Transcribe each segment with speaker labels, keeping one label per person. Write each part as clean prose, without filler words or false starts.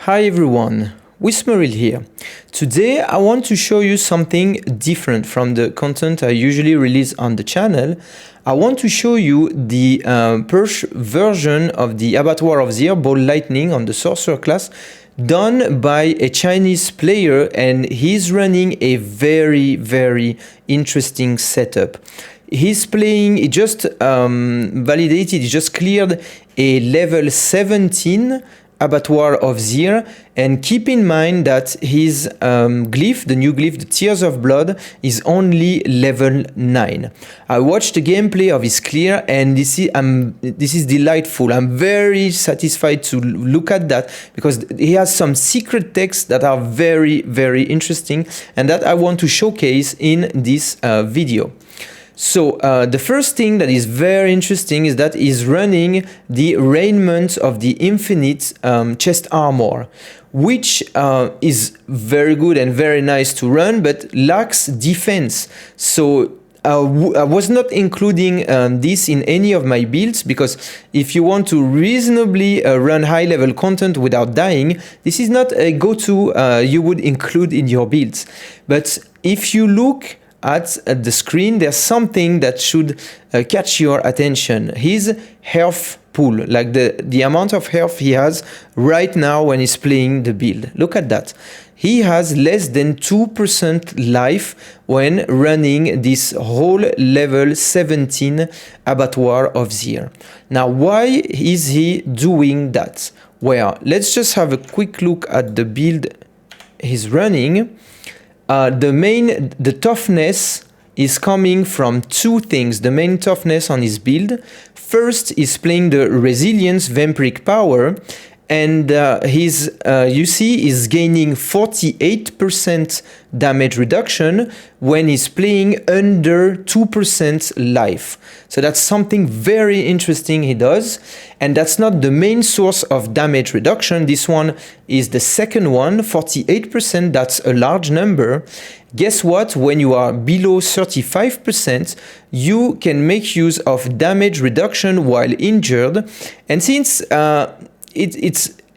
Speaker 1: Hi everyone, Wismeril here. Today I want to show you something different from the content I usually release on the channel. I want to show you the Perch version of the Abattoir of ZIR Ball Lightning on the Sorcerer class done by a Chinese player, and he's running a very interesting setup. He's playing, he just validated, he just cleared a level 17 Abattoir of ZIR, and keep in mind that his glyph, the new glyph, the Tears of Blood, is only level 9. I watched the gameplay of his clear, and this is delightful. I'm very satisfied to look at that because he has some secret texts that are very interesting and that I want to showcase in this video. So the first thing that is very interesting is that he's running the raiment of the infinite chest armor, which is very good and very nice to run, but lacks defense. So I was not including this in any of my builds, because if you want to reasonably run high-level content without dying, this is not a go-to you would include in your builds. But if you look at the screen, there's something that should catch your attention. His health pool, like the amount of health he has right now when he's playing the build. Look at that. He has less than 2% life when running this whole level 17 Abattoir of ZIR. Now, why is he doing that? Well, let's just have a quick look at the build he's running. The toughness is coming from two things. The main toughness on his build. First is playing the resilience vampiric power, and you see is gaining 48% damage reduction when he's playing under 2% life. So that's something very interesting he does, and that's not the main source of damage reduction. This one is the second one, 48%, that's a large number. Guess what? When you are below 35%, you can make use of damage reduction while injured, and since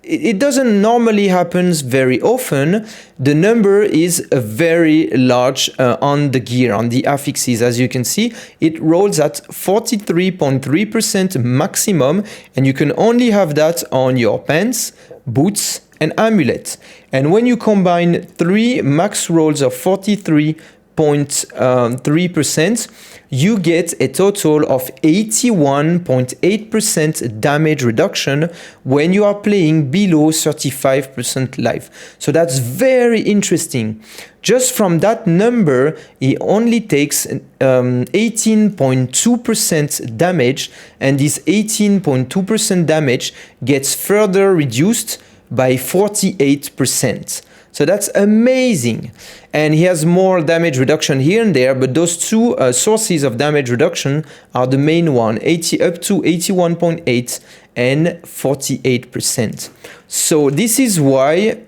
Speaker 1: it doesn't normally happen very often, the number is very large on the gear, on the affixes. As you can see, it rolls at 43.3% maximum, and you can only have that on your pants, boots, and amulet. And when you combine 3 max rolls of 43.3%, you get a total of 81.8% damage reduction when you are playing below 35% life. So that's very interesting. Just from that number, he only takes 18.2% damage, and this 18.2% damage gets further reduced by 48%. So that's amazing. And he has more damage reduction here and there, but those two sources of damage reduction are the main one, up to 81.8 and 48%. So this is why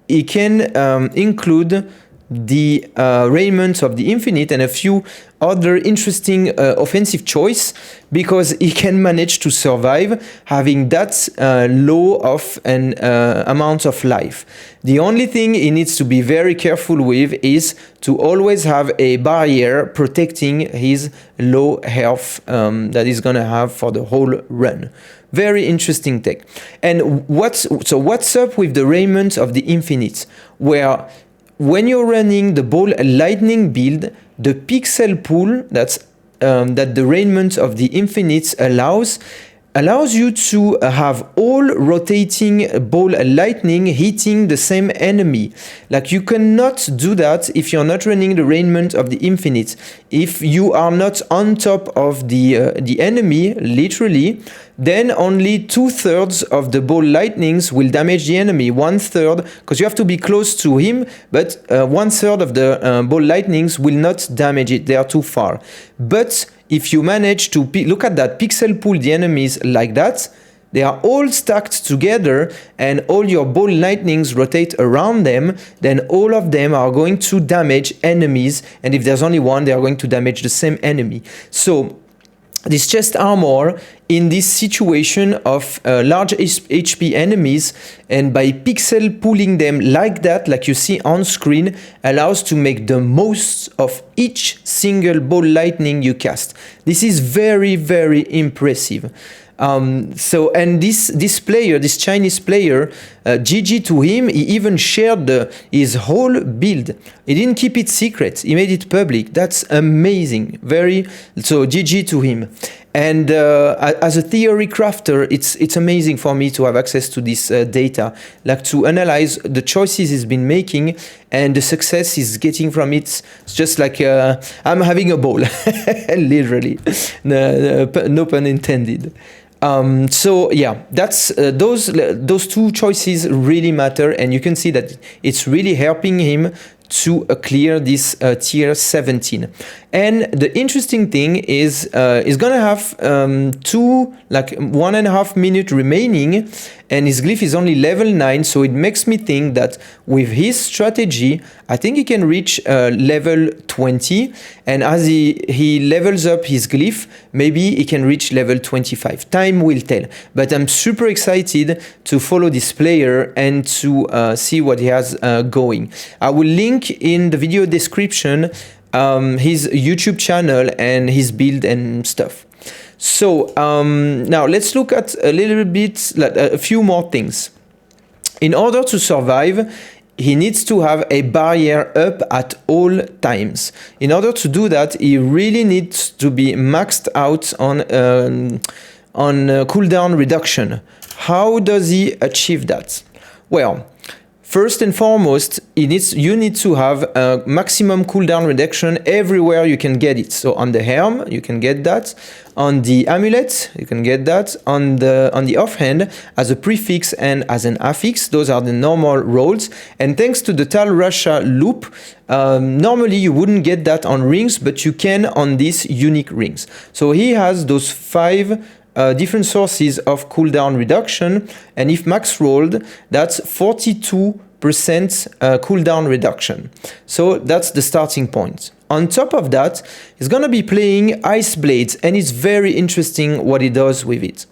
Speaker 1: he can include the raiment of the infinite and a few other interesting offensive choice, because he can manage to survive having that low of an amount of life. The only thing he needs to be very careful with is to always have a barrier protecting his low health that he's gonna have for the whole run. Very interesting tech. And what's up with the raiment of the infinite? Where when you're running the Ball Lightning build, the pixel pool that the raiment of the infinite allows you to have all rotating Ball Lightning hitting the same enemy. Like, you cannot do that if you're not running the raiment of the infinite. If you are not on top of the enemy, literally, then only 2/3 of the Ball Lightnings will damage the enemy. 1/3, because you have to be close to him, but 1/3 of the Ball Lightnings will not damage it. They are too far. But if you manage to look at that, pixel pool the enemies like that, they are all stacked together, and all your Ball Lightnings rotate around them, then all of them are going to damage enemies, and if there's only one, they are going to damage the same enemy. So this chest armor in this situation of large HP enemies, and by pixel pulling them like that, like you see on screen, allows to make the most of each single ball lightning you cast. This is very, very impressive. And this player, this Chinese player, GG to him, he even shared his whole build. He didn't keep it secret, he made it public. That's amazing. So GG to him. And as a theory crafter, it's amazing for me to have access to this data, like to analyze the choices he's been making and the success he's getting from it. It's just like I'm having a ball, literally, no pun intended. So yeah, that's those two choices really matter, and you can see that it's really helping him to clear this tier 17. And the interesting thing is he's gonna have 1.5 minutes remaining, and his glyph is only level 9, so it makes me think that with his strategy, I think he can reach level 20, and as he levels up his glyph, maybe he can reach level 25. Time will tell, but I'm super excited to follow this player and to see what he has going. I will link in the video description his YouTube channel and his build and stuff. So now let's look at a little bit, like a few more things. In order to survive, he needs to have a barrier up at all times. In order to do that, he really needs to be maxed out on cooldown reduction. How does he achieve that? Well, first and foremost, you need to have a maximum cooldown reduction everywhere you can get it. So on the helm, you can get that. On the amulet, you can get that. On the offhand, as a prefix and as an affix, those are the normal rolls. And thanks to the Tal Rasha loop, normally you wouldn't get that on rings, but you can on these unique rings. So he has those 5 different sources of cooldown reduction, and if max rolled, that's 42% cooldown reduction. So that's the starting point. On top of that, he's gonna be playing Ice Blades, and it's very interesting what he does with it.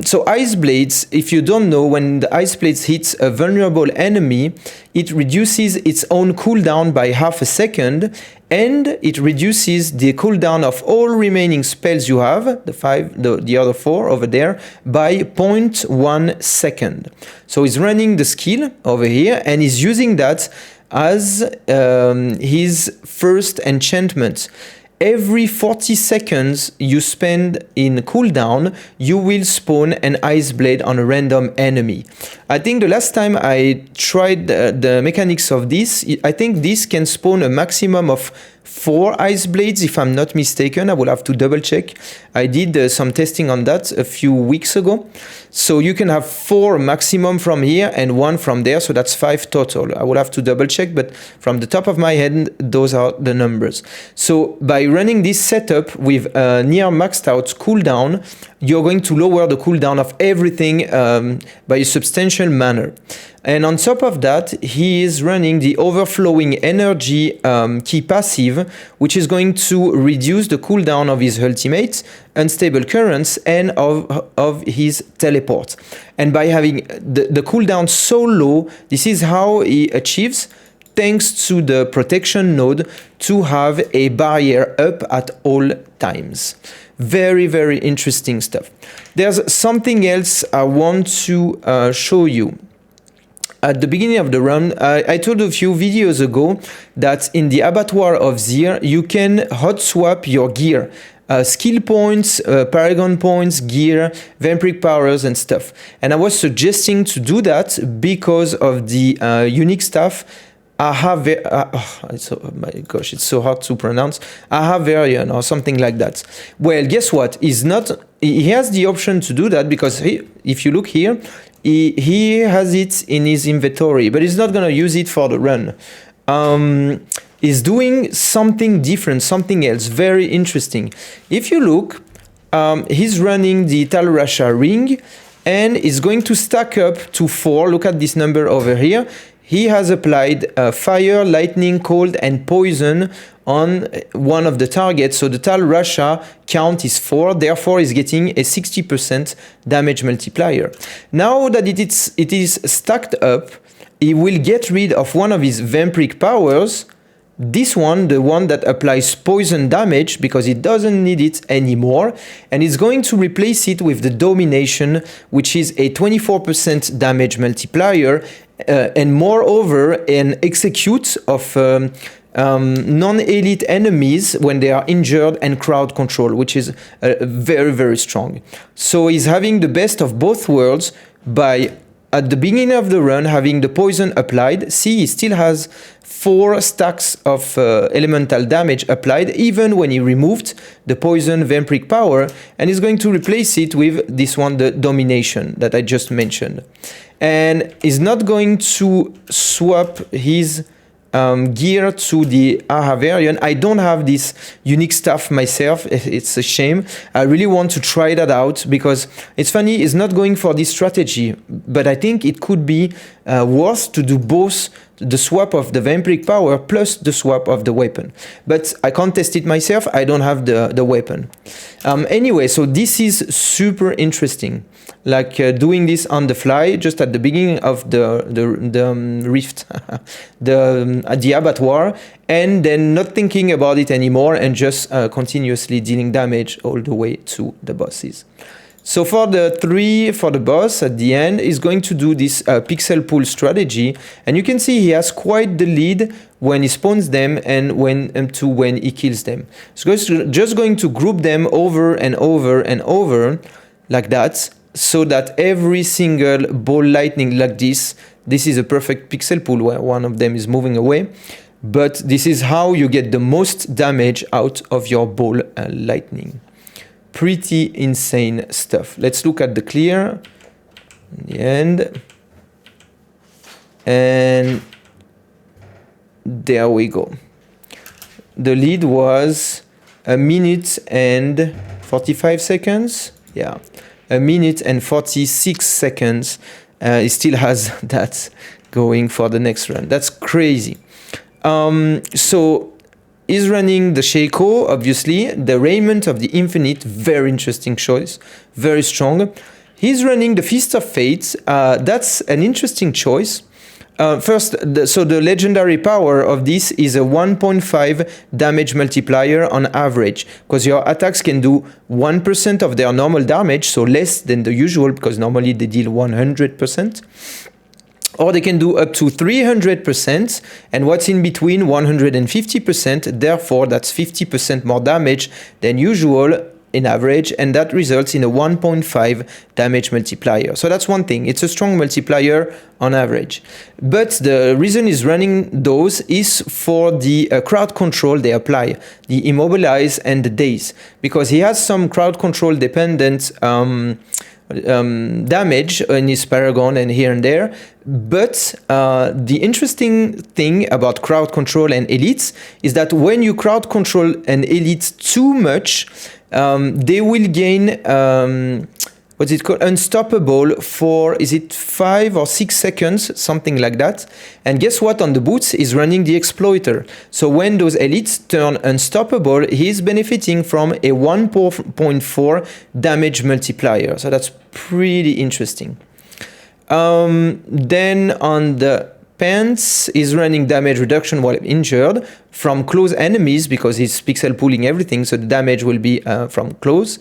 Speaker 1: So Ice Blades, if you don't know, when the Ice Blades hits a vulnerable enemy, it reduces its own cooldown by half a second, and it reduces the cooldown of all remaining spells you have, the other 4 over there, by 0.1 second. So he's running the skill over here, and he's using that as his first enchantment. Every 40 seconds you spend in cooldown, you will spawn an Ice Blade on a random enemy. I think the last time I tried the mechanics of this, I think this can spawn a maximum of 4 Ice Blades, if I'm not mistaken. I will have to double check. I did some testing on that a few weeks ago. So you can have 4 maximum from here and 1 from there, so that's 5 total. I will have to double check, but from the top of my head, those are the numbers. So by running this setup with a near maxed out cooldown, you're going to lower the cooldown of everything by a substantial manner. And on top of that, he is running the overflowing energy key passive, which is going to reduce the cooldown of his ultimate, unstable currents, and of his teleport. And by having the cooldown so low, this is how he achieves, thanks to the protection node, to have a barrier up at all times. Very, very interesting stuff. There's something else I want to show you. At the beginning of the run, I told a few videos ago that in the Abattoir of ZIR, you can hot swap your gear. Skill points, Paragon points, gear, vampiric powers and stuff. And I was suggesting to do that because of the unique stuff. Oh my gosh, it's so hard to pronounce. Ahavarian or something like that. Well, guess what? He has the option to do that because if you look here, he has it in his inventory, but he's not going to use it for the run. He's doing something different, something else, very interesting. If you look, he's running the Tal Rasha ring, and is going to stack up to 4. Look at this number over here. he has applied fire, lightning, cold, and poison on one of the targets. So the Tal Rasha count is 4, therefore is getting a 60% damage multiplier. Now that it is stacked up, he will get rid of one of his vampiric powers. This one, the one that applies poison damage, because it doesn't need it anymore, and it's going to replace it with the domination, which is a 24% damage multiplier, and moreover an execute of non-elite enemies when they are injured, and crowd control, which is very, very strong. So he's having the best of both worlds by, at the beginning of the run, having the poison applied. See, he still has 4 stacks of elemental damage applied, even when he removed the poison vampiric power, and he's going to replace it with this one, the domination that I just mentioned. And he's not going to swap his gear to the AHA variant. I don't have this unique stuff myself. It's a shame. I really want to try that out, because it's funny, he's not going for this strategy, but I think it could be worth to do both the swap of the vampiric power plus the swap of the weapon. But I can't test it myself. I don't have the weapon. Anyway, so this is super interesting. Like doing this on the fly, just at the beginning of the rift, the Abattoir, and then not thinking about it anymore, and just continuously dealing damage all the way to the bosses. So for the boss at the end, is going to do this pixel pool strategy, and you can see he has quite the lead when he spawns them and when he kills them. So just going to group them over and over and over like that, so that every single ball lightning like this is a perfect pixel pool where one of them is moving away. But this is how you get the most damage out of your ball lightning. Pretty insane stuff. Let's look at the clear in the end. And there we go. The lead was 1 minute and 45 seconds. Yeah. 1 minute and 46 seconds. He still has that going for the next run. That's crazy. So he's running the Shaco, obviously. The Raiment of the Infinite, very interesting choice. Very strong. He's running the Feast of Fate. That's an interesting choice. First, so the legendary power of this is a 1.5 damage multiplier on average, because your attacks can do 1% of their normal damage, so less than the usual, because normally they deal 100%. Or they can do up to 300%, and what's in between 150%, therefore that's 50% more damage than usual in average, and that results in a 1.5 damage multiplier. So that's one thing. It's a strong multiplier on average. But the reason he's running those is for the crowd control they apply, the immobilize and the daze, because he has some crowd control dependent damage in his Paragon and here and there. But the interesting thing about crowd control and elites is that when you crowd control an elite too much, they will gain what's it called, unstoppable for, is it 5 or 6 seconds, something like that. And guess what, on the boots is running the exploiter. So when those elites turn unstoppable, he's benefiting from a 1.4 damage multiplier. So that's pretty interesting. Then on the pants is running damage reduction while injured from close enemies, because he's pixel pooling everything, so the damage will be from close.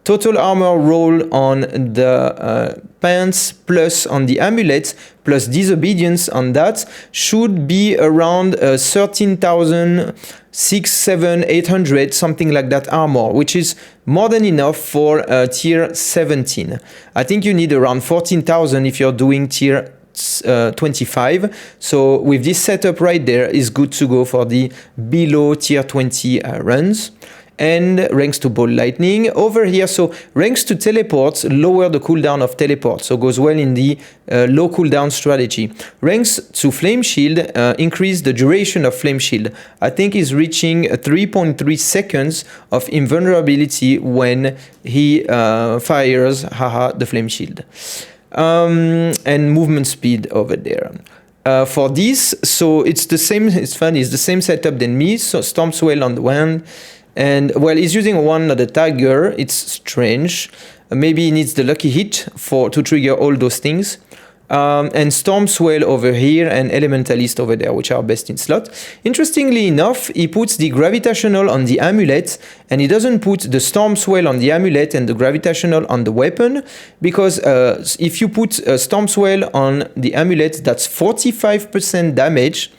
Speaker 1: Total armor roll on the pants plus on the amulets plus disobedience on that should be around 13,600-800, something like that armor, which is more than enough for tier 17. I think you need around 14,000 if you're doing tier 25. So with this setup right there, is good to go for the below tier 20 runs. And ranks to ball lightning over here. So ranks to teleports lower the cooldown of teleport, so goes well in the low cooldown strategy. Ranks to flame shield increase the duration of flame shield. I think is reaching 3.3 seconds of invulnerability when he fires the flame shield. And movement speed over there. for this. So it's the same, it's funny, it's the same setup than me. So Storm Swell on the one, and well, he's using one of the Tiger. It's strange. Maybe he needs the lucky hit to trigger all those things. And Storm Swell over here and Elementalist over there, which are best in slot. Interestingly enough, he puts the Gravitational on the amulet, and he doesn't put the Storm Swell on the amulet and the Gravitational on the weapon, because if you put Storm Swell on the amulet, that's 45% damage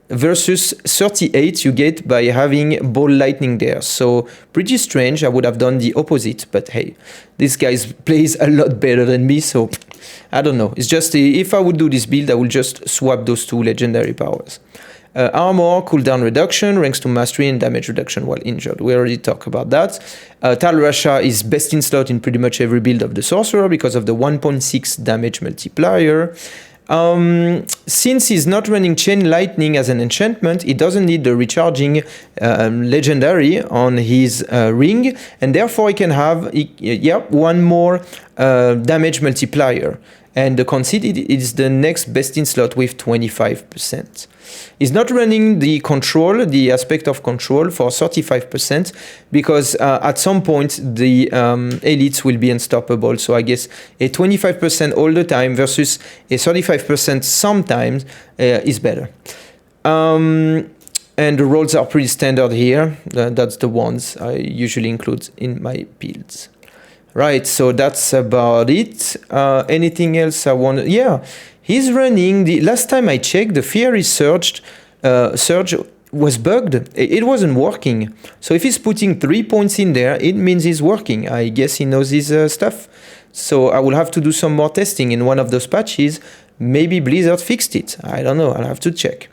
Speaker 1: versus 38 you get by having Ball Lightning there. So pretty strange. I would have done the opposite, but hey, this guy plays a lot better than me, so I don't know. It's just if I would do this build, I would just swap those two legendary powers. Armor, cooldown reduction, ranks to mastery, and damage reduction while injured. We already talked about that. Tal Rasha is best in slot in pretty much every build of the Sorcerer because of the 1.6 damage multiplier. Since he's not running Chain Lightning as an enchantment, he doesn't need the recharging legendary on his ring, and therefore he can have one more damage multiplier. And the Conceited is the next best in slot with 25%. He's not running the control, the aspect of control, for 35% because at some point the elites will be unstoppable. So I guess a 25% all the time versus a 35% sometimes is better. And the rolls are pretty standard here. That's the ones I usually include in my builds. Right, so that's about it. Anything else I want? Yeah, he's running the. Last time I checked, the Fiery Surge was bugged. It wasn't working. So if he's putting 3 points in there, it means he's working. I guess he knows his stuff. So I will have to do some more testing in one of those patches. Maybe Blizzard fixed it. I don't know. I'll have to check.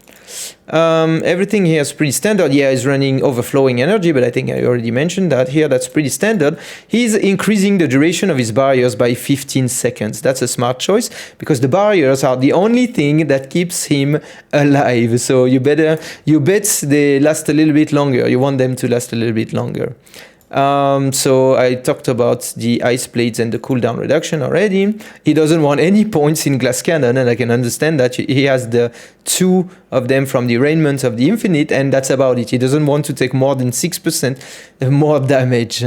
Speaker 1: Everything here is pretty standard. Yeah, he's running overflowing energy, but I think I already mentioned that here. That's pretty standard. He's increasing the duration of his barriers by 15 seconds. That's a smart choice because the barriers are the only thing that keeps him alive. So you bet they last a little bit longer. You want them to last a little bit longer. So I talked about the ice blades and the cooldown reduction already. He doesn't want any points in glass cannon, and I can understand that. He has the 2 of them from the raiment of the infinite, and that's about it. He doesn't want to take more than 6% more damage.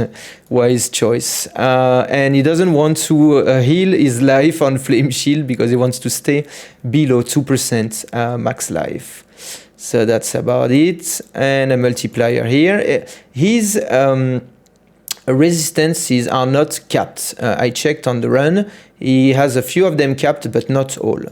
Speaker 1: Wise choice. And he doesn't want to heal his life on flame shield because he wants to stay below 2% max life. So that's about it. And a multiplier here. His resistances are not capped. I checked on the run. He has a few of them capped, but not all.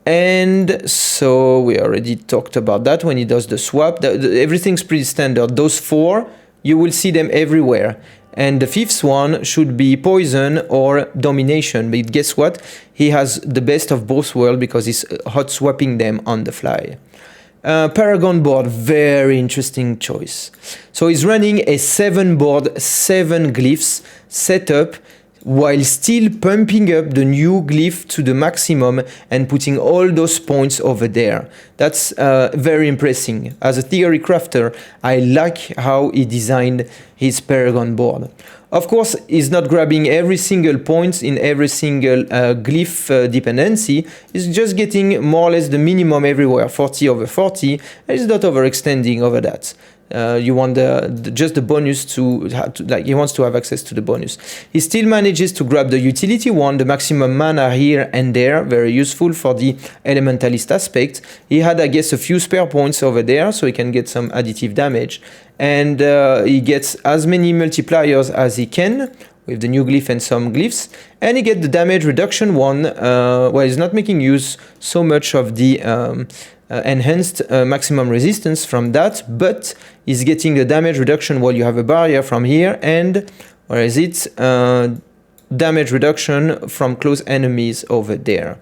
Speaker 1: And so we already talked about that when he does the swap. Everything's pretty standard. Those 4, you will see them everywhere. And the 5th one should be poison or domination. But guess what? He has the best of both worlds because he's hot swapping them on the fly. Paragon Board, very interesting choice. So he's running a 7 board, 7 glyphs setup while still pumping up the new glyph to the maximum and putting all those points over there. That's very impressive. As a theory crafter, I like how he designed his Paragon Board. Of course, he's not grabbing every single point in every single glyph dependency. He's just getting more or less the minimum everywhere, 40 over 40, and he's not overextending over that. You want just the bonus like he wants to have access to the bonus. He still manages to grab the utility one, the maximum mana here and there, very useful for the elementalist aspect. He had, I guess, a few spare points over there, so he can get some additive damage. And he gets as many multipliers as he can with the new glyph and some glyphs, and he gets the damage reduction one. Well, he's not making use so much of the enhanced maximum resistance from that, but he's getting the damage reduction while you have a barrier from here, and where is it? Damage reduction from close enemies over there,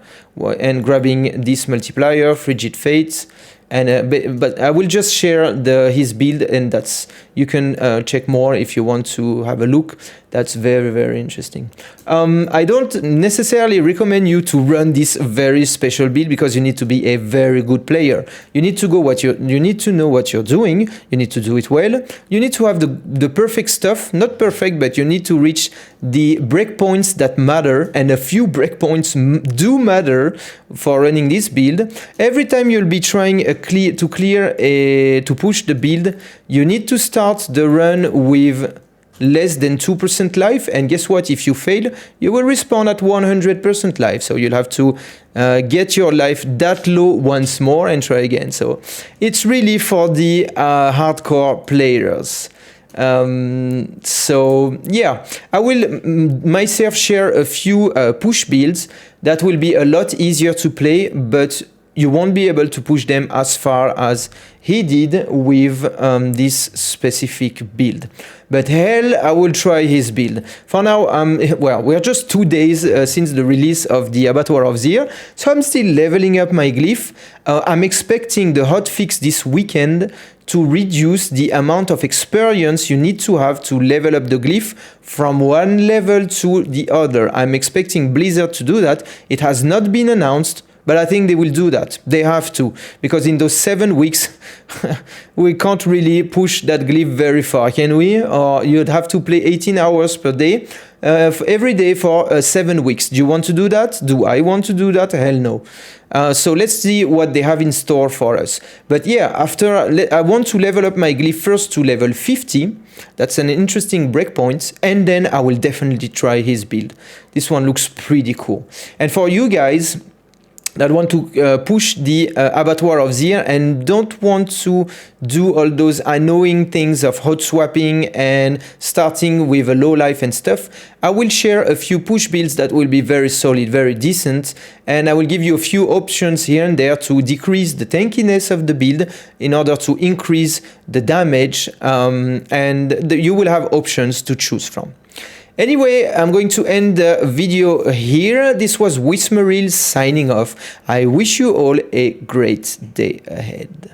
Speaker 1: and grabbing this multiplier, Frigid Fates, And but I will just share his build, and that's, you can check more if you want to have a look. That's very, very interesting. I don't necessarily recommend you to run this very special build because you need to be a very good player. You need to you need to know what you're doing. You need to do it well. You need to have the perfect stuff, not perfect, but you need to reach the breakpoints that matter, and a few breakpoints do matter for running this build. Every time you'll be trying to push the build, you need to start the run with less than 2% life, and guess what? If you fail, you will respawn at 100% life, so you'll have to get your life that low once more and try again. So it's really for the hardcore players. So yeah, I will myself share a few push builds that will be a lot easier to play, but you won't be able to push them as far as he did with this specific build. But hell, I will try his build. For now, well, we're just 2 days since the release of the Abattoir of ZIR, so I'm still leveling up my Glyph. I'm expecting the hotfix this weekend to reduce the amount of experience you need to have to level up the Glyph from one level to the other. I'm expecting Blizzard to do that. It has not been announced, but I think they will do that. They have to, because in those 7 weeks, we can't really push that Glyph very far, can we? Or you'd have to play 18 hours per day, every day for 7 weeks. Do you want to do that? Do I want to do that? Hell no. So let's see what they have in store for us. But yeah, after I want to level up my Glyph first to level 50. That's an interesting breakpoint, and then I will definitely try his build. This one looks pretty cool. And for you guys that want to push the Abattoir of ZIR and don't want to do all those annoying things of hot swapping and starting with a low life and stuff, I will share a few push builds that will be very solid, very decent, and I will give you a few options here and there to decrease the tankiness of the build in order to increase the damage, and you will have options to choose from. Anyway, I'm going to end the video here. This was Wismeril signing off. I wish you all a great day ahead.